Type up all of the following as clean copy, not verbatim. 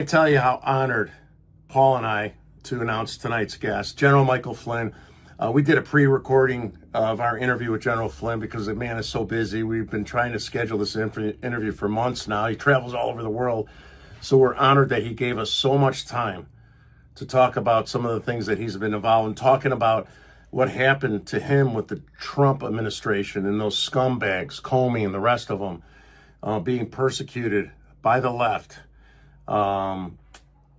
I tell you how honored Paul and I to announce tonight's guest, General Michael Flynn. We did a pre-recording of our interview with General Flynn because the man is so busy. We've been trying to schedule this interview for months now. He travels all over the world. So we're honored that he gave us so much time to talk about some of the things that he's been involved in, talking about what happened to him with the Trump administration and those scumbags, Comey and the rest of them, being persecuted by the left.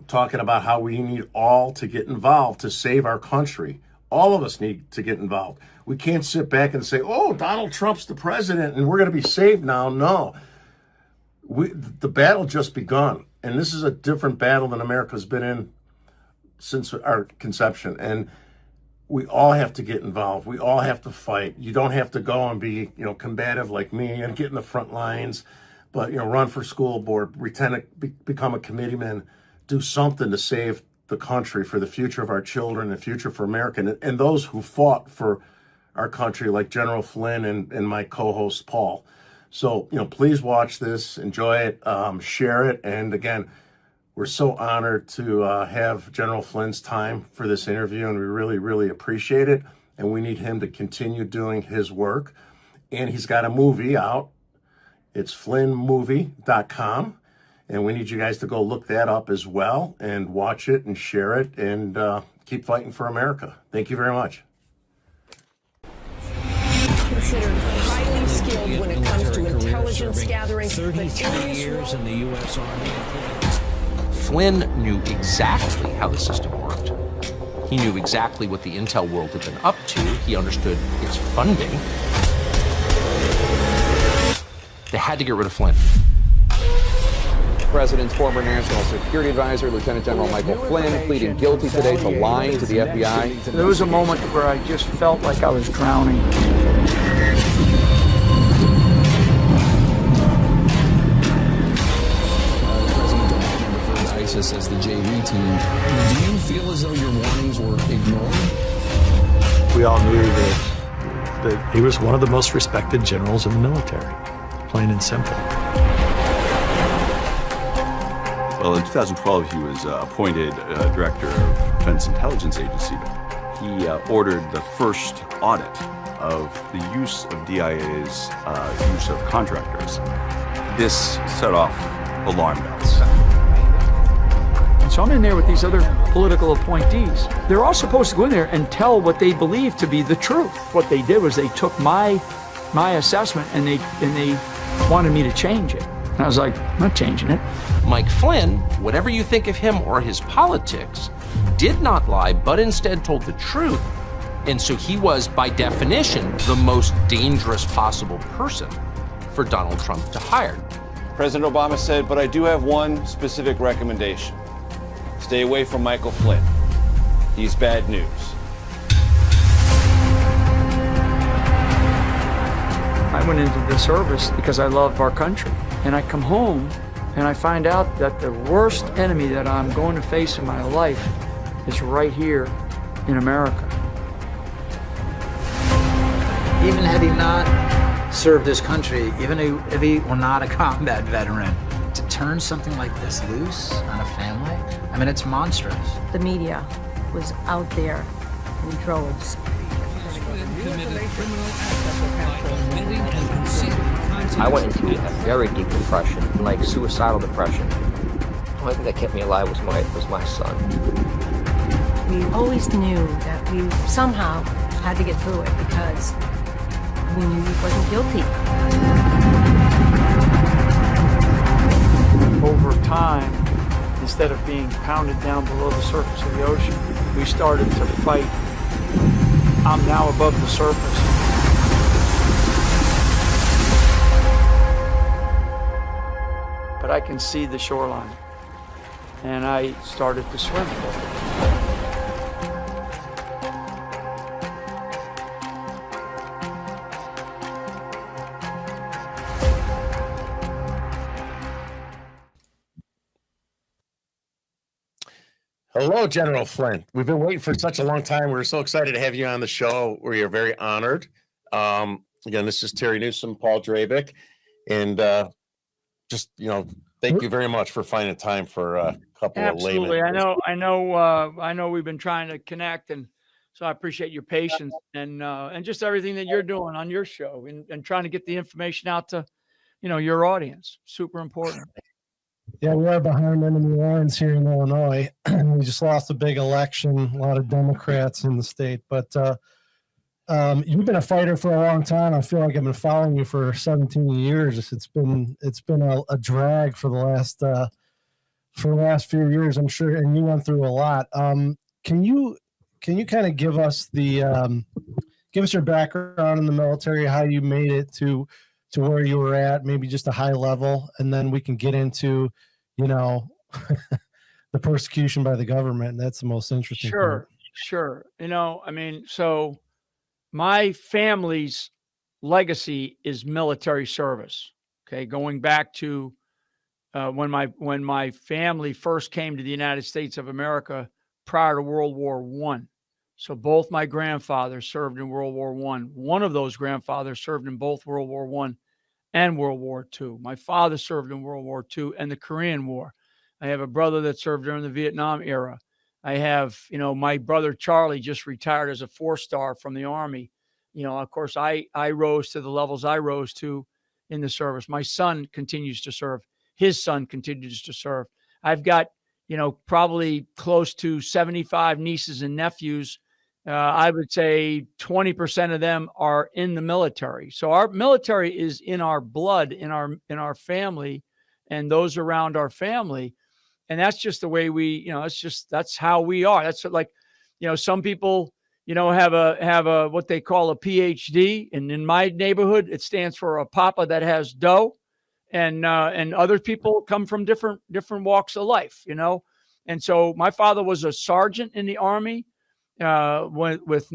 Talking about how we need all to get involved to save our country. All of us need to get involved. We can't sit back and say, oh, Donald Trump's the president and we're going to be saved now. No, the battle just begun. And this is a different battle than America's been in since our conception. And we all have to get involved. We all have to fight. You don't have to go and be, combative like me and get in the front lines, but, run for school board, become a committeeman, do something to save the country, for the future of our children, the future for America, and those who fought for our country, like General Flynn and my co-host Paul. So, please watch this, enjoy it, share it. And again, we're so honored to have General Flynn's time for this interview, and we really, really appreciate it. And we need him to continue doing his work. And he's got a movie out. It's flynnmovie.com. And we need you guys to go look that up as well and watch it and share it and keep fighting for America. Thank you very much. Considered highly skilled when it comes to intelligence gathering. 33 years in the U.S. Army. Flynn knew exactly how the system worked. He knew exactly what the intel world had been up to. He understood its funding. They had to get rid of Flynn. President's former national security advisor, Lieutenant General Michael Flynn, pleading guilty today to lying to the FBI. There was a moment where I just felt like I was drowning. ISIS as the JV team. Do you feel as though your warnings were ignored? We all knew that he was one of the most respected generals in the military, plain and simple. Well, in 2012, he was appointed director of Defense Intelligence Agency. He ordered the first audit of the use of DIA's use of contractors. This set off alarm bells. So I'm in there with these other political appointees. They're all supposed to go in there and tell what they believe to be the truth. What they did was they took my assessment and they wanted me to change it. And I was like, I'm not changing it. Mike Flynn, whatever you think of him or his politics, did not lie, but instead told the truth. And so he was, by definition, the most dangerous possible person for Donald Trump to hire. President Obama said, but I do have one specific recommendation. Stay away from Michael Flynn. He's bad news. I went into the service because I love our country. And I come home and I find out that the worst enemy that I'm going to face in my life is right here in America. Even had he not served his country, even if he were not a combat veteran, to turn something like this loose on a family, I mean, it's monstrous. The media was out there in droves. I went into a very deep depression, like suicidal depression. The only thing that kept me alive was my son. We always knew that we somehow had to get through it because we knew he wasn't guilty. Over time, instead of being pounded down below the surface of the ocean, we started to fight. I'm now above the surface. But I can see the shoreline. And I started to swim. Hello, General Flynn. We've been waiting for such a long time. We're so excited to have you on the show. We are very honored. Again, this is Terry Newsom, Paul Dravick, and just, Thank you very much for finding time for a couple Absolutely. of laymen. I know we've been trying to connect, and so I appreciate your patience and just everything that you're doing on your show and trying to get the information out to, your audience. Super important. Yeah, we are behind enemy lines here in Illinois. We just lost a big election, a lot of Democrats in the state. But you've been a fighter for a long time. I feel like I've been following you for 17 years. It's been a drag for the last few years, I'm sure, and you went through a lot. Can you kind of give us your background in the military, how you made it to where you were at, maybe just a high level, and then we can get into, the persecution by the government. That's the most interesting part. Sure. So my family's legacy is military service. Okay. Going back to when my family first came to the United States of America prior to World War I. So both my grandfathers served in World War I. One of those grandfathers served in both World War I and World War II. My father served in World War II and the Korean War. I have a brother that served during the Vietnam era. I have, my brother Charlie just retired as a 4-star from the Army. Of course, I rose to the levels I rose to in the service. My son continues to serve. His son continues to serve. I've got, probably close to 75 nieces and nephews. I would say 20% of them are in the military. So our military is in our blood, in our family, and those around our family. And that's just the way that's how we are. That's like, some people, have a what they call a PhD. And in my neighborhood, it stands for a papa that has dough. And other people come from different walks of life, And so my father was a sergeant in the Army. I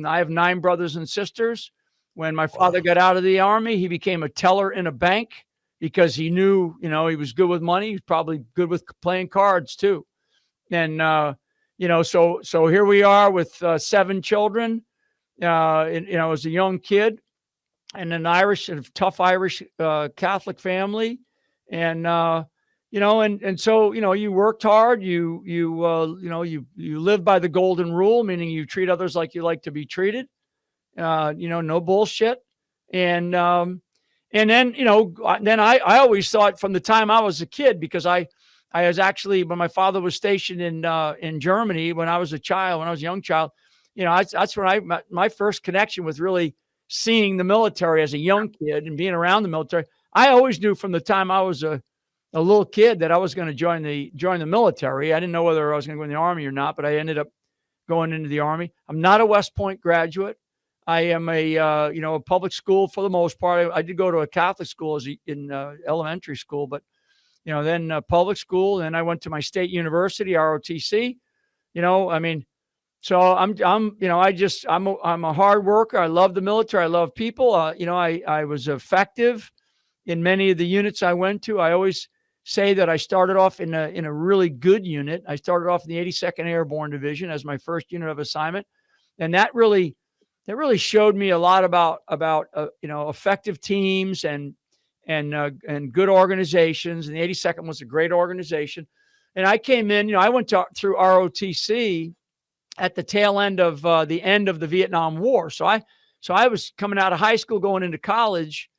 have 9 brothers and sisters. When my father got out of the Army, he became a teller in a bank because he knew, he was good with money. He's probably good with playing cards too. And, so here we are with 7 children, as a young kid and a tough Irish Catholic family. And, and so, you worked hard, you live by the golden rule, meaning you treat others like you like to be treated, no bullshit. And then, then I always thought from the time I was a kid, because I was actually, when my father was stationed in Germany, when I was a young child, that's when my first connection with really seeing the military as a young kid and being around the military. I always knew from the time I was a little kid that I was going to join the military. I didn't know whether I was going to go in the Army or not, but I ended up going into the Army. I'm not a West Point graduate. I am a public school for the most part. I did go to a Catholic school in elementary school, but then public school. Then I went to my state university, ROTC. So I'm a hard worker. I love the military. I love people. I was effective in many of the units I went to. I always say that I started off in a really good unit. I started off in the 82nd Airborne Division as my first unit of assignment, and that really showed me a lot about effective teams and good organizations. And the 82nd was a great organization. And I came in. I went through ROTC at the tail end of the Vietnam War. So I was coming out of high school, going into college,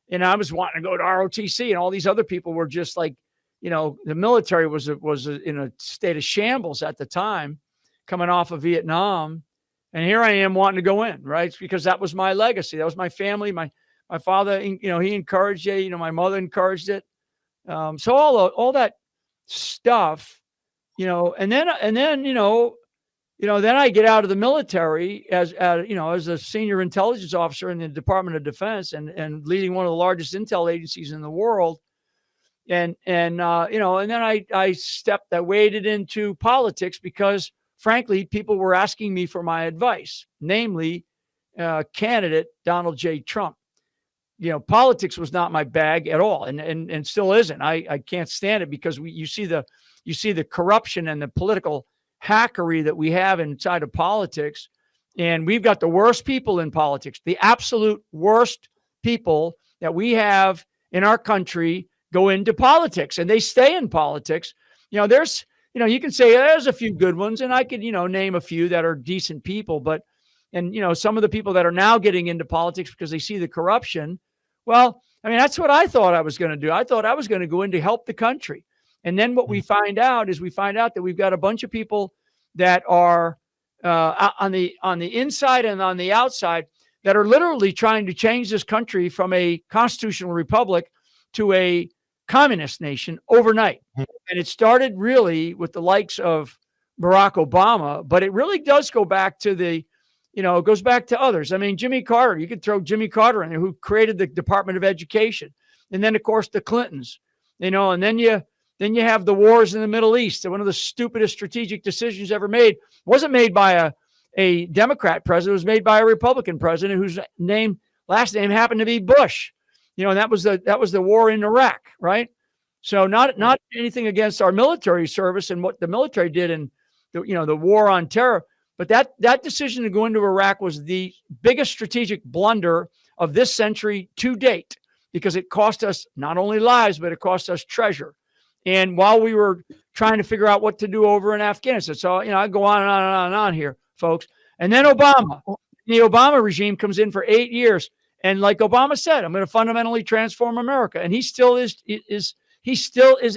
and I was wanting to go to ROTC, and all these other people were just like, the military was in a state of shambles at the time, coming off of Vietnam. And here I am wanting to go in, right? Because that was my legacy. That was my family. My father, he encouraged it. My mother encouraged it. So all that stuff, and then then I get out of the military as a senior intelligence officer in the Department of Defense and leading one of the largest intel agencies in the world. And then I waded into politics because, frankly, people were asking me for my advice, namely candidate Donald J. Trump. Politics was not my bag at all, and still isn't. I can't stand it because you see the corruption and the political hackery that we have inside of politics, and we've got the worst people in politics, the absolute worst people that we have in our country go into politics, and they stay in politics. There's, you can say there's a few good ones, and I could, name a few that are decent people, but, and, some of the people that are now getting into politics because they see the corruption. Well, I mean, that's what I thought I was going to do. I thought I was going to go in to help the country. And then what we find out that we've got a bunch of people that are on the inside and on the outside that are literally trying to change this country from a constitutional republic to a communist nation overnight. And it started really with the likes of Barack Obama, but it really does go back to it goes back to others. I mean, Jimmy Carter, you could throw Jimmy Carter in there, who created the Department of Education. And then, of course, the Clintons, and then you have the wars in the Middle East. One of the stupidest strategic decisions ever made wasn't made by a Democrat president. It was made by a Republican president whose last name happened to be Bush. And that was the war in Iraq, right? So not anything against our military service and what the military did in the war on terror. But that decision to go into Iraq was the biggest strategic blunder of this century to date, because it cost us not only lives, but it cost us treasure. And while we were trying to figure out what to do over in Afghanistan, so I go on and on and on and on here, folks. And then the Obama regime comes in for 8 years, and like Obama said, I'm going to fundamentally transform America, and he still is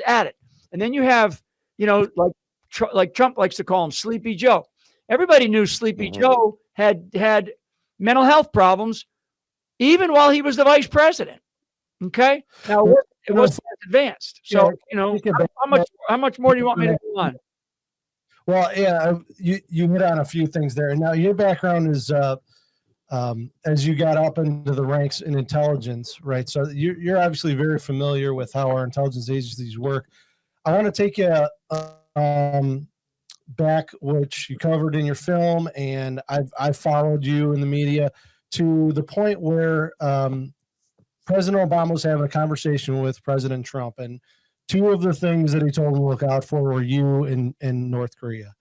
at it. And then you have like Trump likes to call him Sleepy Joe. Everybody knew Sleepy Joe had mental health problems even while he was the vice president. Okay, now it wasn't advanced. So how much more do you want me to go on? Well, yeah, you hit on a few things there. Now, your background is as you got up into the ranks in intelligence, right? So you're obviously very familiar with how our intelligence agencies work. I want to take you back, which you covered in your film, and I've followed you in the media to the point where President Obama was having a conversation with President Trump, and two of the things that he told him to look out for were you in North Korea.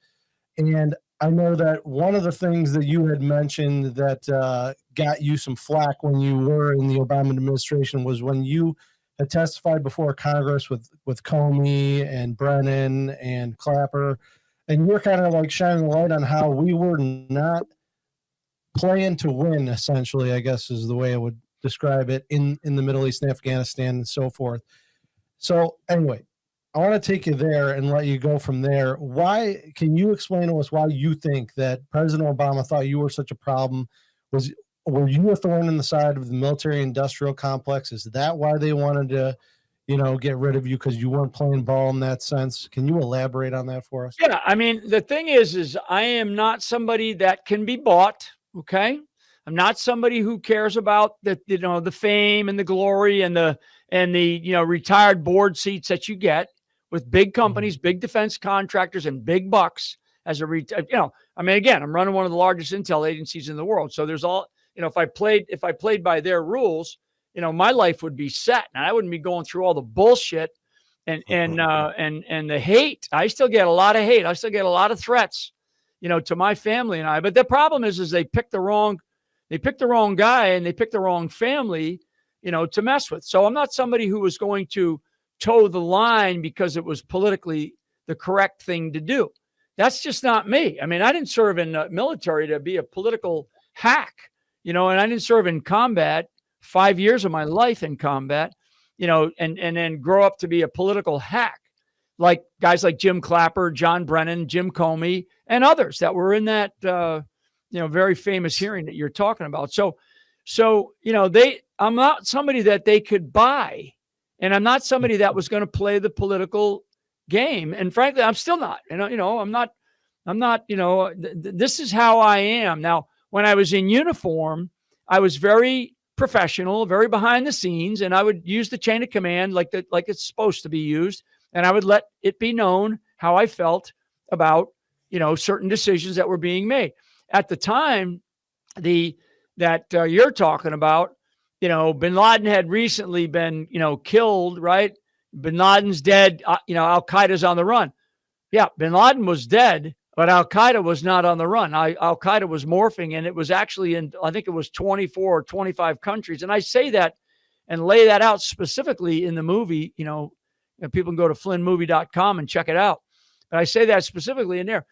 And I know that one of the things that you had mentioned that got you some flack when you were in the Obama administration was when you had testified before Congress with Comey and Brennan and Clapper, and you're kind of like shining the light on how we were not playing to win, essentially, I guess is the way I would describe it, in the Middle East and Afghanistan and so forth. So anyway, I want to take you there and let you go from there. Why can you explain to us why you think that President Obama thought you were such a problem? Were you a thorn in the side of the military industrial complex? Is that why they wanted to, get rid of you, because you weren't playing ball in that sense? Can you elaborate on that for us? Yeah, I mean, the thing is I am not somebody that can be bought. Okay, I'm not somebody who cares about the fame and the glory and the retired board seats that you get with big companies, big defense contractors, and big bucks as a I mean, again, I'm running one of the largest intel agencies in the world. So there's all, if I played by their rules, my life would be set, and I wouldn't be going through all the bullshit and the hate. I still get a lot of hate. I still get a lot of threats, to my family and I. But the problem is they picked the wrong guy, and they picked the wrong family, to mess with. So I'm not somebody who was going to toe the line because it was politically the correct thing to do. That's just not me. I mean, I didn't serve in the military to be a political hack, and I didn't serve in combat, 5 years of my life in combat, and then grow up to be a political hack, like guys like Jim Clapper, John Brennan, Jim Comey, and others that were in that, very famous hearing that you're talking about. So, I'm not somebody that they could buy, and I'm not somebody that was going to play the political game. And frankly, I'm still not, I'm not, this is how I am. Now, when I was in uniform, I was very professional, very behind the scenes, and I would use the chain of command like it's supposed to be used. And I would let it be known how I felt about, certain decisions that were being made. At the time, that you're talking about, bin Laden had recently been, killed, right? Bin Laden's dead. Al Qaeda's on the run. Yeah, bin Laden was dead, but Al Qaeda was not on the run. Al Qaeda was morphing, and it was actually in, I think it was 24 or 25 countries. And I say that and lay that out specifically in the movie. People can go to flynnmovie.com and check it out. But I say that specifically in there.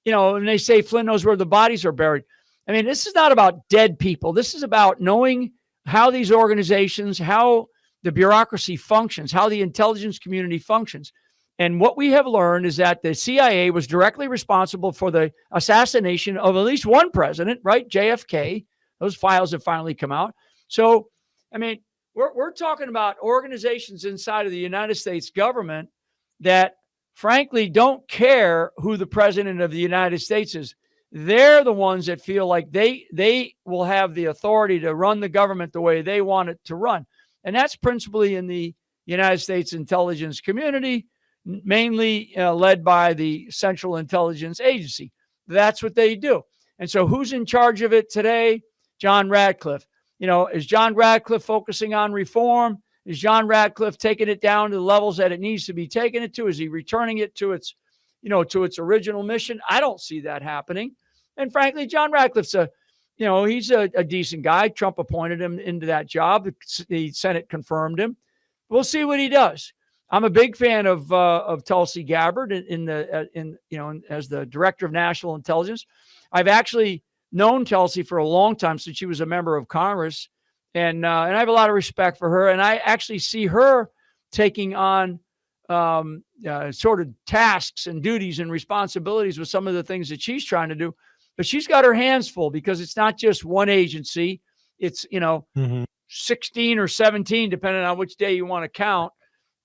And they say Flynn knows where the bodies are buried. I mean, this is not about dead people. This is about knowing how these organizations, how the bureaucracy functions, how the intelligence community functions. And what we have learned is that the CIA was directly responsible for the assassination of at least one president, right? JFK. Those files have finally come out. So, I mean, we're talking about organizations inside of the United States government that frankly don't care who the president of the United States is. They're the ones that feel like they will have the authority to run the government the way they want it to run. And that's principally in the United States intelligence community, mainly led by the Central Intelligence Agency. That's what they do. And so who's in charge of it today? John Radcliffe. Is John Radcliffe focusing on reform? Is John Radcliffe taking it down to the levels that it needs to be taken it to? Is he returning it to its, to its original mission? I don't see that happening. And frankly, John Radcliffe's he's a decent guy. Trump appointed him into that job. The Senate confirmed him. We'll see what he does. I'm a big fan of Tulsi Gabbard as the director of national intelligence. I've actually known Tulsi for a long time since she was a member of Congress, and I have a lot of respect for her. And I actually see her taking on sort of tasks and duties and responsibilities with some of the things that she's trying to do. But she's got her hands full because it's not just one agency. It's 16 or 17, depending on which day you want to count.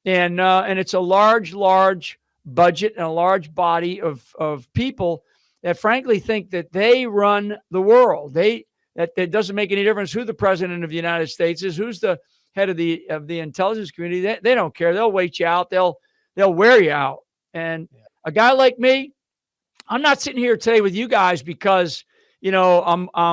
And it's a large budget and a large body of people that frankly think that they run the world. That it doesn't make any difference who the president of the United States is, who's the head of the intelligence community. They don't care. They'll wait you out. They'll wear you out. And a guy like me, I'm not sitting here today with you guys because woe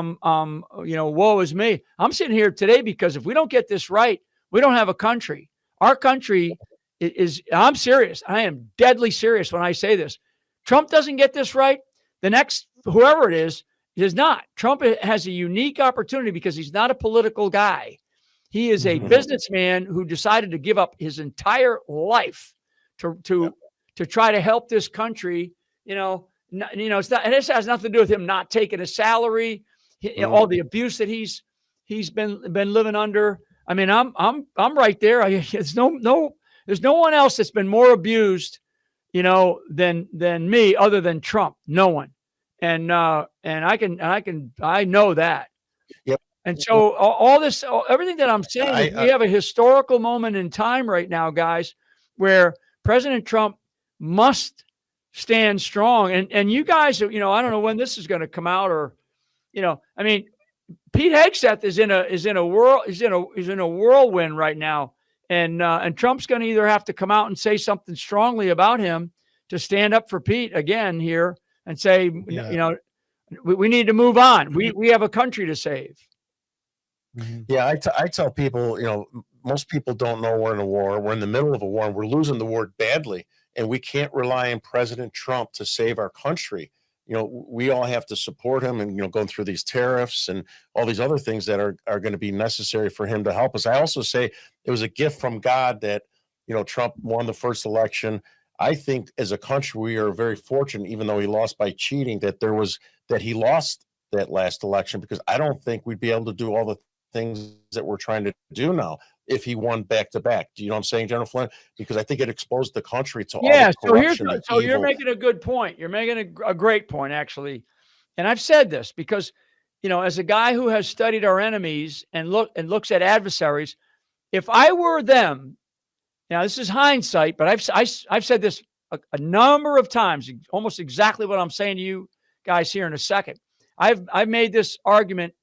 is me. I'm sitting here today because if we don't get this right, we don't have a country. Our country is, I'm serious. I am deadly serious when I say this. Trump doesn't get this right. The next, whoever it is not. Trump has a unique opportunity because he's not a political guy. He is a businessman who decided to give up his entire life to try to help this country. It's not, and this has nothing to do with him not taking a salary, all the abuse that he's been living under. I mean, I'm right there. There's no one else that's been more abused, than me, other than Trump. No one, and I know that. Yep. And so everything that I'm saying, we have a historical moment in time right now, guys, where President Trump must stand strong. And you guys, I don't know when this is going to come out, or, I mean, Pete Hegseth is in a whirlwind right now, and Trump's going to either have to come out and say something strongly about him to stand up for Pete again here and say, we need to move on. We have a country to save. Yeah, I tell people, most people don't know we're in a war. We're in the middle of a war, and we're losing the war badly, and we can't rely on President Trump to save our country. We all have to support him, and going through these tariffs and all these other things that are going to be necessary for him to help us. I also say it was a gift from God that Trump won the first election. I think as a country we are very fortunate, even though he lost by cheating, that he lost that last election, because I don't think we'd be able to do all the things that we're trying to do now if he won back to back. Do you know what I'm saying, General Flynn? Because I think it exposed the country to all the corruption. So you're making a good point. You're making a great point, actually. And I've said this because, as a guy who has studied our enemies and looks at adversaries, if I were them, now this is hindsight, but I've said this a number of times, almost exactly what I'm saying to you guys here in a second. I've made this argument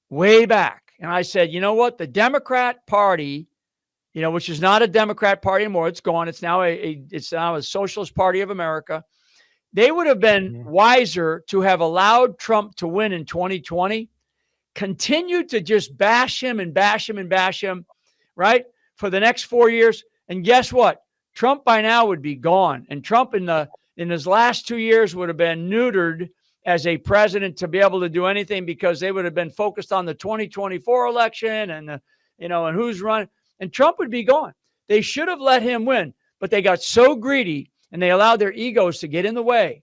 way back. And I said, you know what? The Democrat Party, which is not a Democrat Party anymore, it's gone. It's now a Socialist Party of America. They would have been wiser to have allowed Trump to win in 2020, continued to just bash him, right, for the next 4 years. And guess what? Trump by now would be gone. And Trump in his last 2 years would have been neutered as a president to be able to do anything, because they would have been focused on the 2024 election and and who's running. and Trump would be gone. They should have let him win, but they got so greedy and they allowed their egos to get in the way.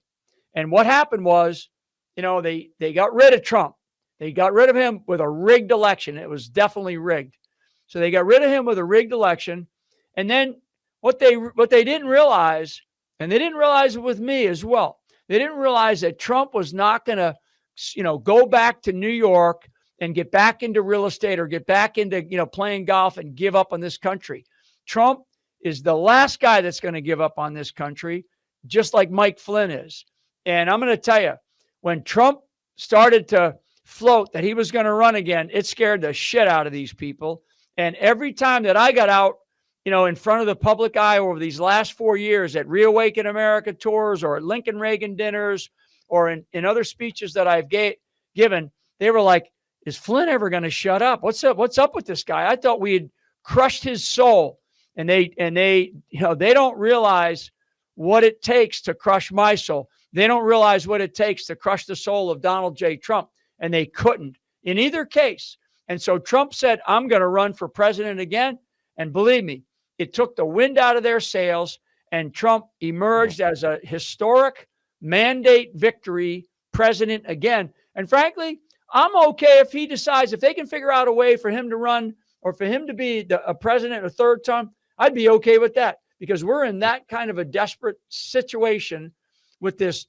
And what happened was, they got rid of Trump. They got rid of him with a rigged election. It was definitely rigged. So they got rid of him with a rigged election. And then what they didn't realize, and they didn't realize it with me as well, they didn't realize that Trump was not going to, go back to New York and get back into real estate or get back into, playing golf and give up on this country. Trump is the last guy that's going to give up on this country, just like Mike Flynn is. And I'm going to tell you, when Trump started to float that he was going to run again, it scared the shit out of these people. And every time that I got out, in front of the public eye over these last 4 years at Reawaken America tours or at Lincoln Reagan dinners or in other speeches that I've given, they were like, is Flynn ever going to shut up? What's up with this guy? I thought we had crushed his soul. And they don't realize what it takes to crush my soul. They don't realize what it takes to crush the soul of Donald J. Trump. And they couldn't in either case. And so Trump said, I'm going to run for president again. And believe me, it took the wind out of their sails. And Trump emerged as a historic mandate victory president again. And frankly, I'm okay if he decides, if they can figure out a way for him to run or for him to be a president a third term, I'd be okay with that, because we're in that kind of a desperate situation with this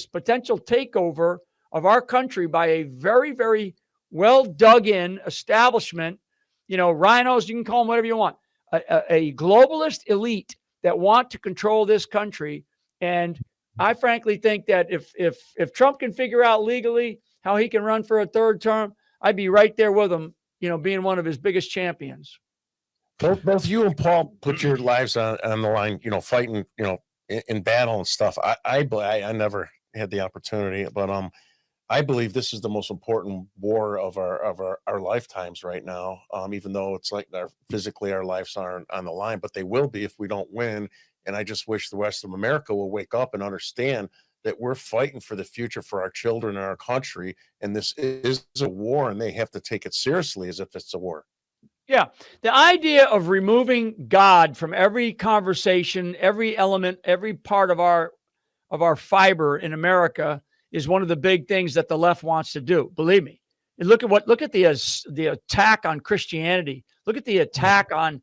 potential takeover of our country by a very, very well dug in establishment, rhinos, you can call them whatever you want, a globalist elite that want to control this country. And I frankly think that if Trump can figure out legally how he can run for a third term, I'd be right there with him, being one of his biggest champions. Both you and Paul put your lives on the line, fighting, in battle and stuff. I never had the opportunity, but I believe this is the most important war of our lifetimes right now. Even though it's like physically our lives aren't on the line, but they will be if we don't win. And I just wish the rest of America will wake up and understand that we're fighting for the future for our children and our country. And this is a war, and they have to take it seriously as if it's a war. Yeah. The idea of removing God from every conversation, every element, every part of our fiber in America is one of the big things that the left wants to do. Believe me. And look at the attack on Christianity. Look at the attack on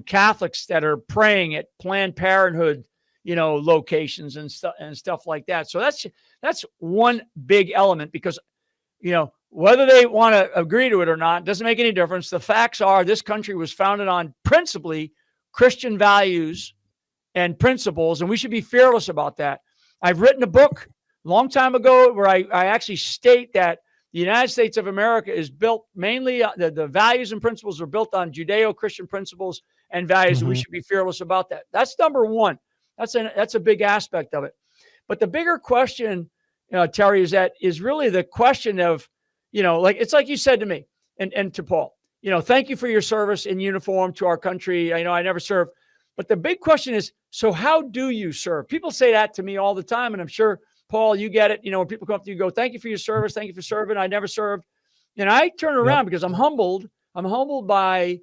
Catholics that are praying at Planned Parenthood, locations and stuff like that. So that's one big element, because, whether they want to agree to it or not, doesn't make any difference. The facts are this country was founded on principally Christian values and principles, and we should be fearless about that. I've written a book a long time ago where I actually state that the United States of America is built mainly, the values and principles are built on Judeo-Christian principles and values, and we should be fearless about that. That's number one. That's a big aspect of it. But the bigger question, Terry, is really the question of, it's like you said to me and to Paul, thank you for your service in uniform to our country. I never served. But the big question is, so how do you serve? People say that to me all the time, and I'm sure, Paul, you get it. When people come up to you and go, thank you for your service. Thank you for serving. I never served. And I turn around because I'm humbled. I'm humbled by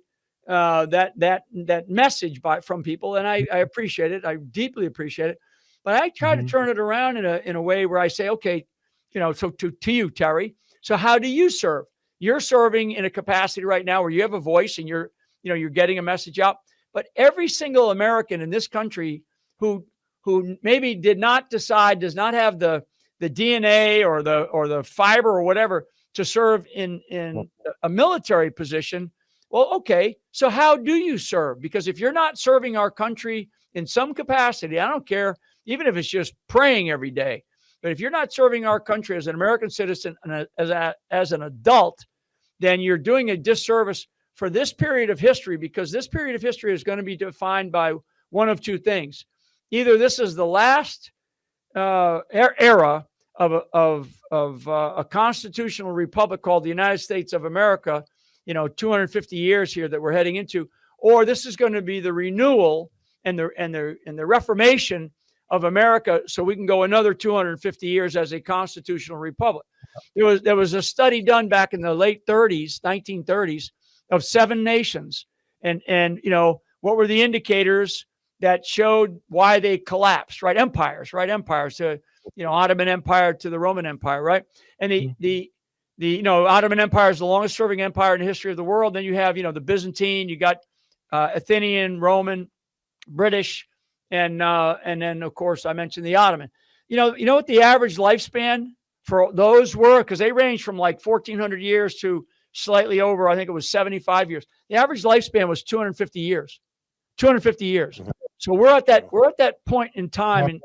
that message from people, and I appreciate it. I deeply appreciate it. But I try to turn it around in a way where I say, okay, so to you, Terry, so how do you serve? You're serving in a capacity right now where you have a voice and you're getting a message out. But every single American in this country who maybe does not have the DNA or the fiber or whatever to serve in a military position. Well, okay, so how do you serve? Because if you're not serving our country in some capacity, I don't care, even if it's just praying every day, but if you're not serving our country as an American citizen and as an adult, then you're doing a disservice for this period of history, because this period of history is going to be defined by one of two things. Either this is the last era of a constitutional republic called the United States of America, 250 years here that we're heading into, or this is going to be the renewal and the reformation of America, so we can go another 250 years as a constitutional republic. There was a study done back in the late 1930s, of 7 nations, And what were the indicators that showed why they collapsed, right? Empires, to, Ottoman Empire to the Roman Empire, right? And the Ottoman Empire is the longest serving empire in the history of the world. Then you have, the Byzantine, you got Athenian, Roman, British, and then of course I mentioned the Ottoman. You know what the average lifespan for those were? Because they range from like 1,400 years to slightly over, I think it was 75 years. The average lifespan was 250 years. 250 years. So we're at that point in time,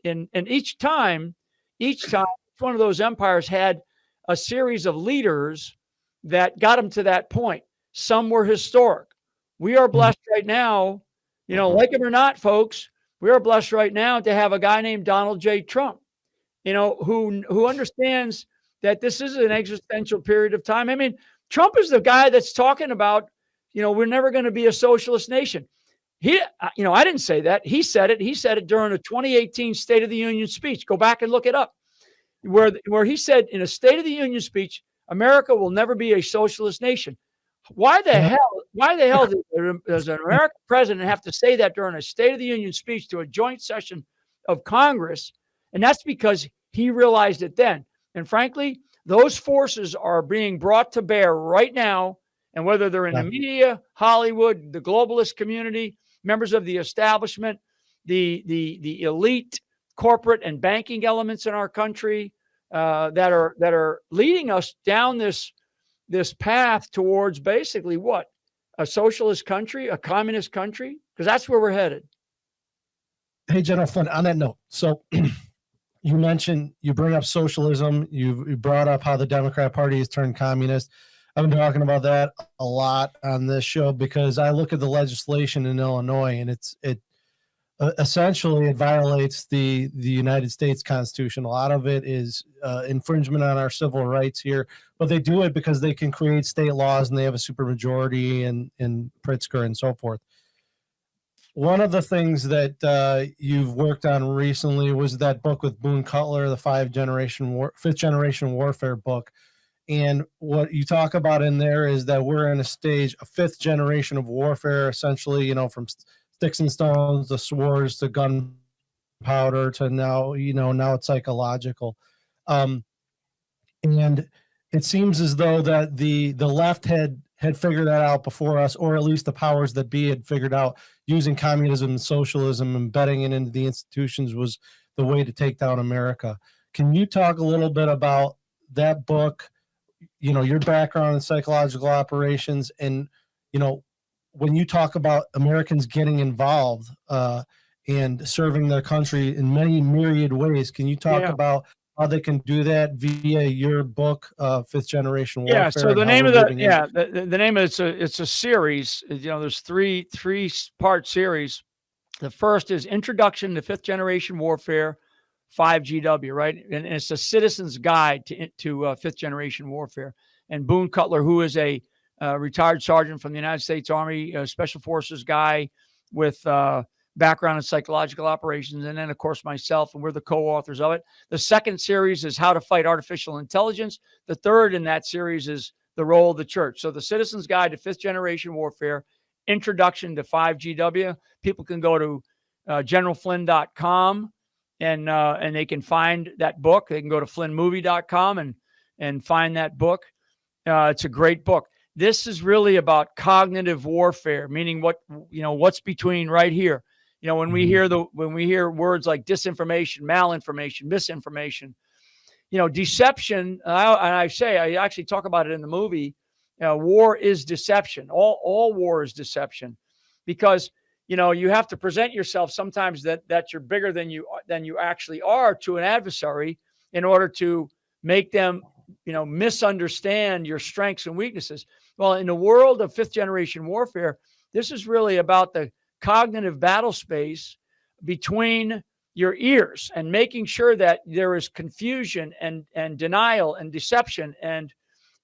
and each time, each one of those empires had a series of leaders that got them to that point. Some were historic. We are blessed right now, like it or not, folks. We are blessed right now to have a guy named Donald J. Trump, who understands that this is an existential period of time. I mean, Trump is the guy that's talking about, we're never going to be a socialist nation. I didn't say that. He said it. He said it during a 2018 State of the Union speech. Go back and look it up, where he said in a State of the Union speech, America will never be a socialist nation. Why the hell does an American president have to say that during a State of the Union speech to a joint session of Congress? And that's because he realized it then. And frankly, those forces are being brought to bear right now. And whether they're in the media, Hollywood, the globalist community, members of the establishment, the elite corporate and banking elements in our country that are leading us down this path towards basically what? A socialist country, a communist country? Because that's where we're headed. Hey, General Flynn, on that note, so you bring up socialism. You brought up how the Democrat Party has turned communist. I've been talking about that a lot on this show because I look at the legislation in Illinois, and it essentially violates the United States Constitution. A lot of it is infringement on our civil rights here, but they do it because they can create state laws and they have a supermajority in Pritzker and so forth. One of the things that you've worked on recently was that book with Boone Cutler, the fifth generation warfare book. And what you talk about in there is that we're in a fifth generation of warfare, essentially, from sticks and stones, to swords, to gunpowder, to now it's psychological. And it seems as though that the left had figured that out before us, or at least the powers that be had figured out using communism and socialism, embedding it into the institutions was the way to take down America. Can you talk a little bit about that book, your background in psychological operations, and, when you talk about Americans getting involved and serving their country in many myriad ways, can you talk about how they can do that via your book, Fifth Generation Warfare? Yeah. So the name of the name of it's a series. There's three part series. The first is Introduction to Fifth Generation Warfare, 5GW, right? And it's a citizen's guide to fifth generation warfare. And Boone Cutler, who is a retired sergeant from the United States Army, Special Forces guy with background in psychological operations, and then of course myself, and we're the co-authors of it. The second series is How to Fight Artificial Intelligence. The third in that series is The Role of the Church. So the Citizen's Guide to Fifth Generation Warfare, Introduction to 5GW. People can go to generalflynn.com and they can find that book. They can go to flynnmovie.com and find that book. It's a great book. This is really about cognitive warfare, meaning what's between right here. When we hear words like disinformation, malinformation, misinformation, deception. I actually talk about it in the movie. War is deception. All war is deception, because you have to present yourself sometimes that you're bigger than you actually are to an adversary in order to make them misunderstand your strengths and weaknesses. Well, in the world of fifth generation warfare, this is really about the cognitive battle space between your ears and making sure that there is confusion and denial and deception and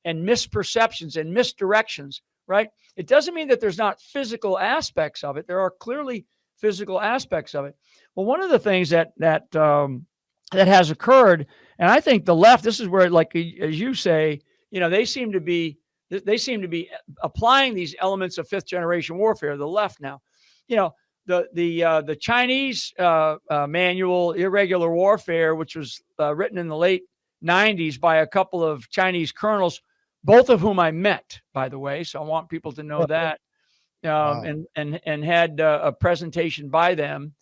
misperceptions and misdirections, right? It doesn't mean that there's not physical aspects of it. There are clearly physical aspects of it. Well, one of the things that has occurred, and I think the left, this is where, like as you say, they seem to be They seem to be applying these elements of fifth generation warfare. The left now, the Chinese manual, Irregular Warfare, which was written in the late 90s by a couple of Chinese colonels, both of whom I met, by the way. So I want people to know that. And had a presentation by them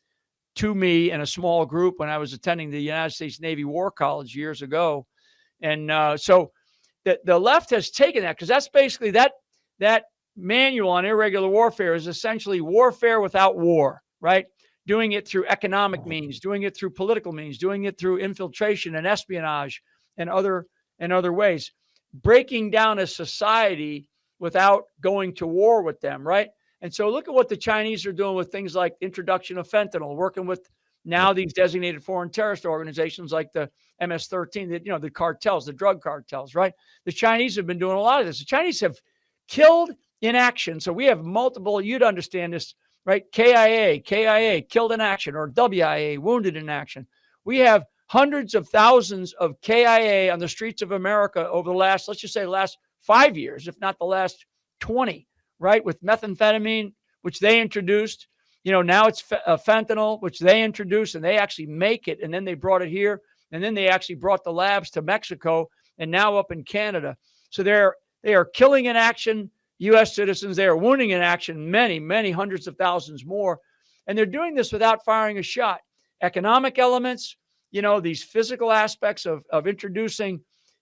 to me in a small group when I was attending the United States Navy War College years ago. And so the left has taken that, because that's basically that manual on irregular warfare is essentially warfare without war, right? Doing it through economic means, doing it through political means, doing it through infiltration and espionage and other ways, breaking down a society without going to war with them, right? And so look at what the Chinese are doing with things like introduction of fentanyl, working with now these designated foreign terrorist organizations like the MS-13, the cartels, the drug cartels, right? The Chinese have been doing a lot of this. The Chinese have killed in action. So we have multiple, you'd understand this, right? KIA, killed in action, or WIA, wounded in action. We have hundreds of thousands of KIA on the streets of America over the last, let's just say, last 5 years, if not the last 20, right? With methamphetamine, which they introduced. Now it's fentanyl, which they introduced, and they actually make it, and then they brought it here, and then they actually brought the labs to Mexico, and now up in Canada. So they are killing in action U.S. citizens. They are wounding in action many, many hundreds of thousands more, and they're doing this without firing a shot. Economic elements, these physical aspects of introducing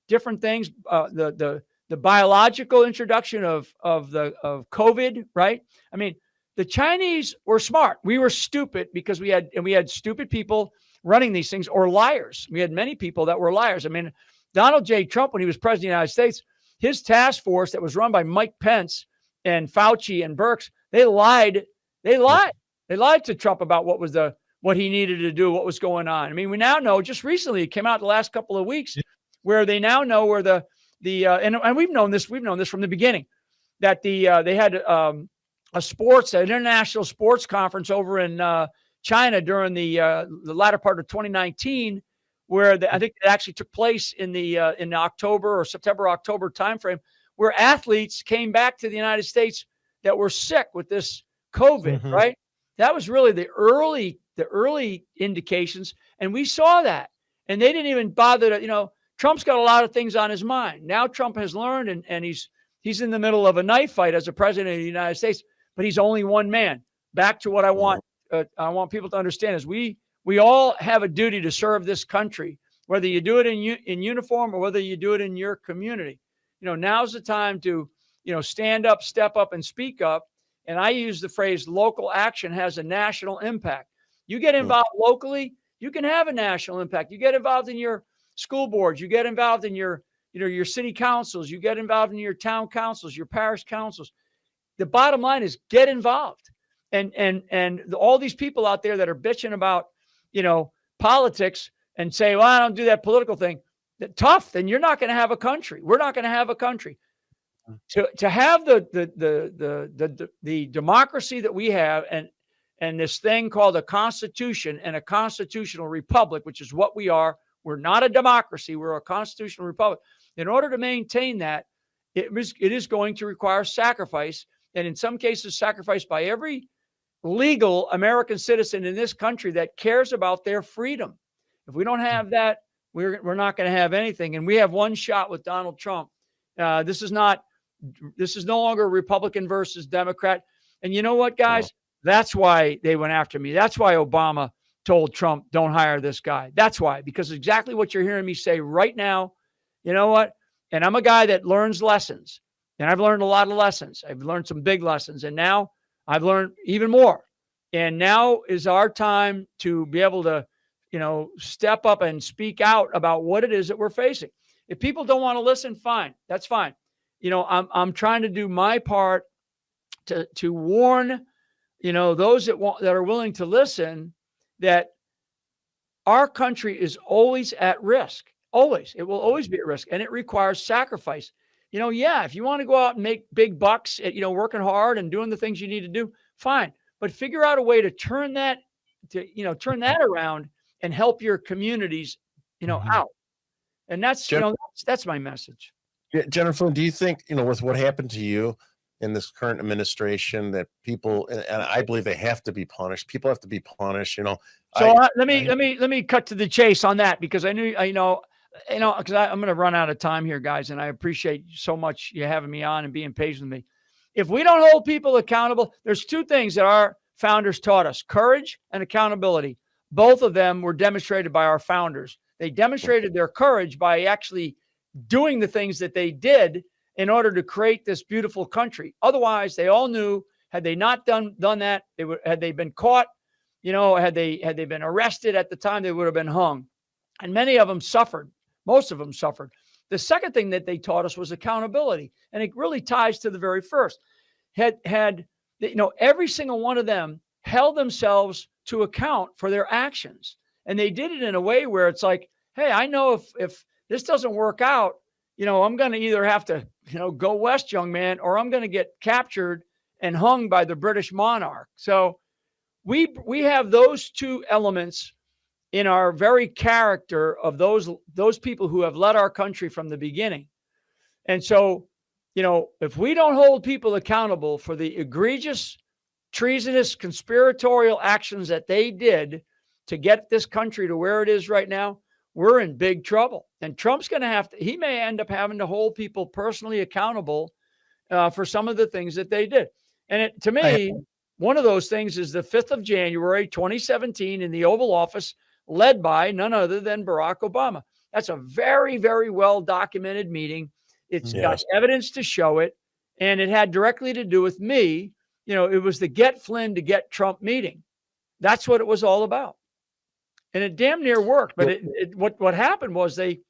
different things, the biological introduction of COVID, right? I mean, the Chinese were smart. We were stupid because we had stupid people running these things, or liars. We had many people that were liars. I mean, Donald J. Trump, when he was president of the United States, his task force that was run by Mike Pence and Fauci and Birx, they lied. They lied to Trump about what he needed to do, what was going on. I mean, we now know, just recently, it came out the last couple of weeks, where they now know where and we've known this from the beginning, that they had an international sports conference over in China during the latter part of 2019, where I think it actually took place in the October or September-October timeframe, where athletes came back to the United States that were sick with this COVID, right? That was really the early indications, and we saw that. And they didn't even bother to, Trump's got a lot of things on his mind. Now Trump has learned, and he's in the middle of a knife fight as a president of the United States, but he's only one man. Back to what I want people to understand is we all have a duty to serve this country, whether you do it in uniform or whether you do it in your community. Now's the time to, stand up, step up, and speak up. And I use the phrase local action has a national impact. You get involved locally, you can have a national impact. You get involved in your school boards, you get involved in your city councils, you get involved in your town councils, your parish councils. The bottom line is get involved. And all these people out there that are bitching about, politics and say, well, I don't do that political thing. Tough, then you're not going to have a country. We're not going to have a country. To have the democracy that we have, and this thing called a constitution and a constitutional republic, which is what we are. We're not a democracy. We're a constitutional republic. In order to maintain that, it is going to require sacrifice, and in some cases, sacrifice by every legal American citizen in this country that cares about their freedom. If we don't have that, we're not going to have anything. And we have one shot with Donald Trump. This is no longer Republican versus Democrat. And you know what, guys? That's why they went after me. That's why Obama told Trump, don't hire this guy. That's why, because exactly what you're hearing me say right now. You know what? And I'm a guy that learns lessons, and I've learned a lot of lessons. I've learned some big lessons, and now I've learned even more. And now is our time to be able to, step up and speak out about what it is that we're facing. If people don't want to listen, fine. That's fine. I'm trying to do my part to warn, those that are willing to listen, that our country is always at risk. Always. It will always be at risk, and it requires sacrifice. If you want to go out and make big bucks at, working hard and doing the things you need to do, fine. But figure out a way to turn that around and help your communities, out. And that's, that's my message. Yeah, Jennifer, do you think, with what happened to you in this current administration, that people, and I believe they have to be punished. People have to be punished. So let me cut to the chase on that, because because I'm going to run out of time here, guys, and I appreciate so much you having me on and being patient with me. If we don't hold people accountable, there's two things that our founders taught us: courage and accountability. Both of them were demonstrated by our founders. They demonstrated their courage by actually doing the things that they did in order to create this beautiful country. Otherwise, they all knew, had they not done that, had they been caught, had they been arrested at the time, they would have been hung. And many of them suffered. Most of them suffered. The second thing that they taught us was accountability. And it really ties to the very first. Every single one of them held themselves to account for their actions. And they did it in a way where it's like, hey, I know if this doesn't work out, I'm going to either have to, go west, young man, or I'm going to get captured and hung by the British monarch. So we have those two elements in our very character of those people who have led our country from the beginning. And so, if we don't hold people accountable for the egregious, treasonous, conspiratorial actions that they did to get this country to where it is right now, we're in big trouble. And Trump's going to he may end up having to hold people personally accountable for some of the things that they did. And to me, one of those things is the 5th of January, 2017, in the Oval Office, led by none other than Barack Obama. That's a very, very well documented meeting. It's got evidence to show it. And it had directly to do with me. It was the get Flynn to get Trump meeting. That's what it was all about. And it damn near worked. But what happened was they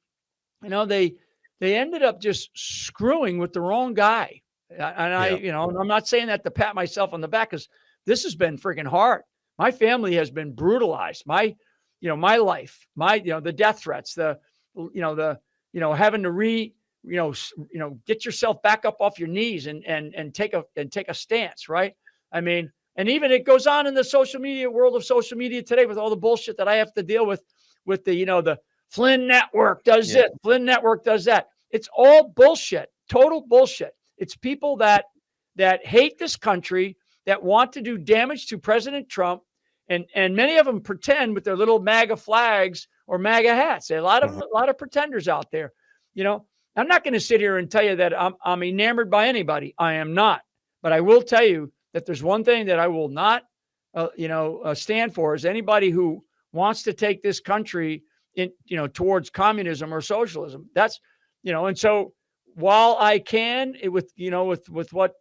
ended up just screwing with the wrong guy. And I'm not saying that to pat myself on the back, because this has been freaking hard. My family has been brutalized. My life, the death threats, having to get yourself back up off your knees and take a stance. Right. I mean, and even it goes on in the social media world of social media today with all the bullshit that I have to deal with the Flynn Network does this, Flynn Network does that. It's all bullshit, total bullshit. It's people that hate this country, that want to do damage to President Trump. And many of them pretend with their little MAGA flags or MAGA hats. There are a lot of pretenders out there. I'm not going to sit here and tell you that I'm enamored by anybody. I am not. But I will tell you that there's one thing that I will not, stand for, is anybody who wants to take this country towards communism or socialism. That's, and so while I can, with what,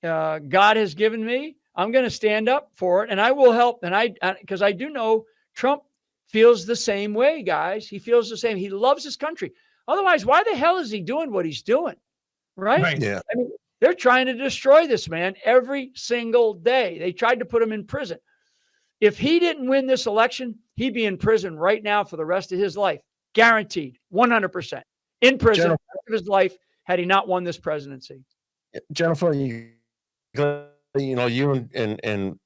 God has given me, I'm going to stand up for it, and I will help. And because I do know Trump feels the same way, guys. He feels the same. He loves his country. Otherwise, why the hell is he doing what he's doing? Right? Yeah. I mean, they're trying to destroy this man every single day. They tried to put him in prison. If he didn't win this election, he'd be in prison right now for the rest of his life. Guaranteed, 100%. In prison for the rest of his life had he not won this presidency. Jennifer, you and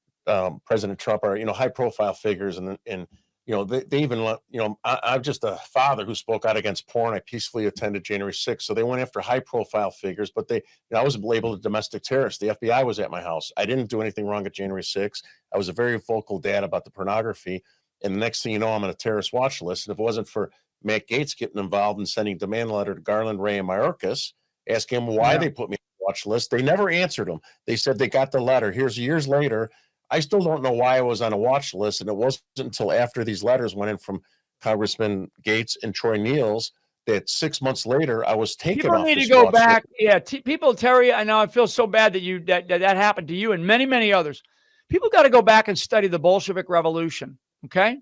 President Trump are, high profile figures, and they even let, I'm just a father who spoke out against porn. I peacefully attended January 6th. So they went after high profile figures, but I was labeled a domestic terrorist. The FBI was at my house. I didn't do anything wrong at January 6th. I was a very vocal dad about the pornography. And the next thing you know, I'm on a terrorist watch list. And if it wasn't for Matt Gaetz getting involved and sending a demand letter to Garland, Ray, and Mayorkas, asking them why they put me on the watch list, they never answered them. They said they got the letter. Here's years later. I still don't know why I was on a watch list, and it wasn't until after these letters went in from Congressman Gaetz and Troy Niels that 6 months later I was taken off. People need to go back. Yeah, people, Terry, I know I feel so bad that that happened to you and many, many others. People got to go back and study the Bolshevik Revolution. Okay,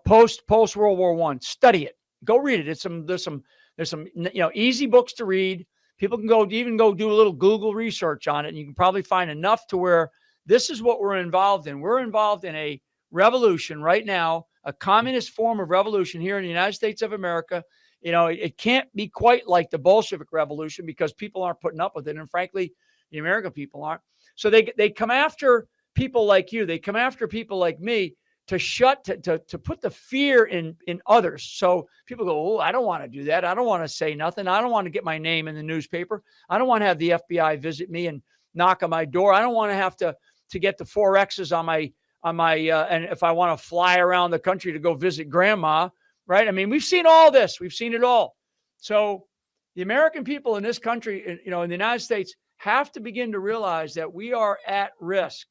post World War I. Study it. Go read it. There's some easy books to read. People can go do a little Google research on it, and you can probably find enough to where this is what we're involved in. We're involved in a revolution right now, a communist form of revolution here in the United States of America. It can't be quite like the Bolshevik Revolution because people aren't putting up with it. And frankly, the American people aren't. So they come after people like you. They come after people like me to put the fear in others. So people go, oh, I don't want to do that. I don't want to say nothing. I don't want to get my name in the newspaper. I don't want to have the FBI visit me and knock on my door. I don't want to have to get the 4Xs on my and if I want to fly around the country to go visit grandma, right? I mean, we've seen all this. We've seen it all. So the American people in this country, in the United States, have to begin to realize that we are at risk.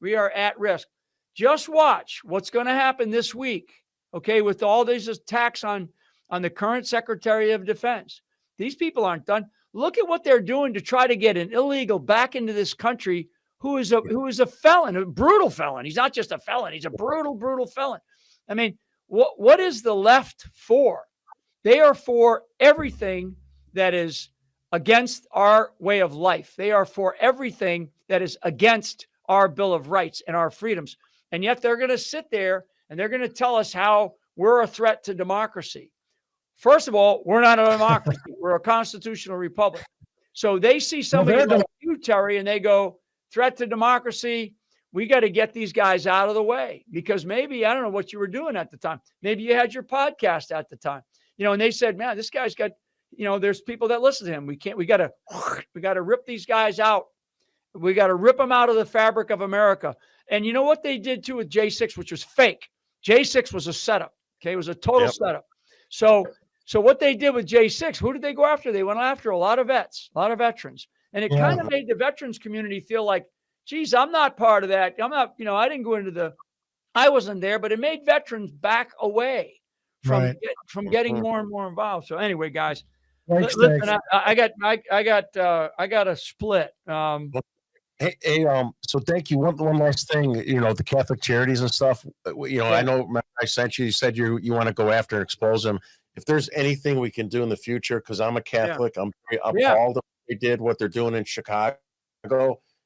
We are at risk. Just watch what's going to happen this week, okay, with all these attacks on the current Secretary of Defense. These people aren't done. Look at what they're doing to try to get an illegal back into this country who is a felon, a brutal felon. He's not just a felon. He's a brutal, brutal felon. I mean, what is the left for? They are for everything that is against our way of life. They are for everything that is against our Bill of Rights and our freedoms. And yet they're going to sit there and they're going to tell us how we're a threat to democracy. First of all, we're not a democracy. We're a constitutional republic. So they see somebody like you, Terry, and they go, threat to democracy. We got to get these guys out of the way because maybe, I don't know what you were doing at the time. Maybe you had your podcast at the time, and they said, man, this guy's got, there's people that listen to him. We got to rip these guys out. We got to rip them out of the fabric of America. And you know what they did too with J6, which was fake. J6 was a setup. Okay. It was a total setup. So what they did with J6, who did they go after? They went after a lot of vets, a lot of veterans. And it kind of made the veterans community feel like, geez, I'm not part of that. I'm not, I didn't go into I wasn't there, but it made veterans back away from getting more and more involved. So anyway, guys, listen, I got a split. Hey, so thank you. One last thing, the Catholic charities and stuff, I know I sent you said you want to go after and expose them. If there's anything we can do in the future, because I'm a Catholic, I'm appalled at what they're doing in Chicago.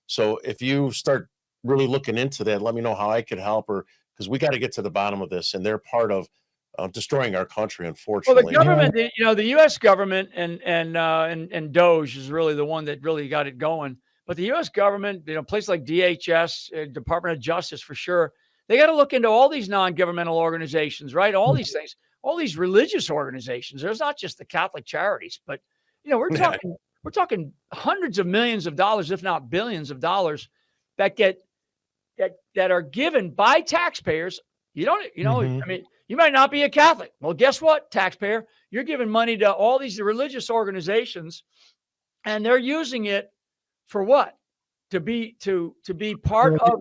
So if you start really looking into that, let me know how I could help, or because we got to get to the bottom of this, and they're part of destroying our country, unfortunately. Well, the government, the U.S. government and Doge is really the one that really got it going. But the U.S. government, places like DHS, Department of Justice for sure, they got to look into all these non-governmental organizations, right? All these things, all these religious organizations. There's not just the Catholic charities, but we're talking hundreds of millions of dollars, if not billions of dollars, that are given by taxpayers. I mean, you might not be a Catholic. Well, guess what, taxpayer? You're giving money to all these religious organizations, and they're using it for what? To be part of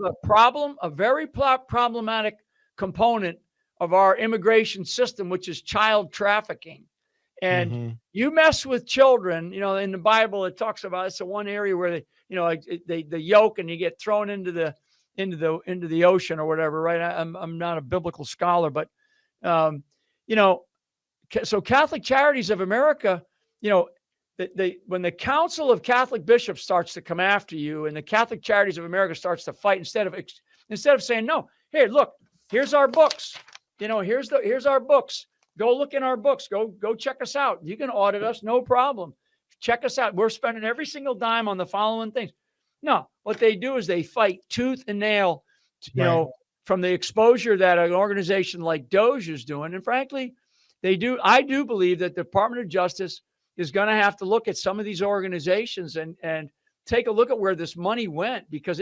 a very problematic component of our immigration system, which is child trafficking. And you mess with children, in the Bible, it talks about, it's the one area where they yoke and you get thrown into the ocean or whatever, right? I'm not a biblical scholar, but, so Catholic Charities of America, when the Council of Catholic Bishops starts to come after you and the Catholic Charities of America starts to fight, instead of saying, no, hey, look, here's our books, here's our books. Go look in our books. Go check us out. You can audit us, no problem. Check us out. We're spending every single dime on the following things. No, what they do is they fight tooth and nail, from the exposure that an organization like Doge is doing. And frankly, I do believe that the Department of Justice is going to have to look at some of these organizations and take a look at where this money went, because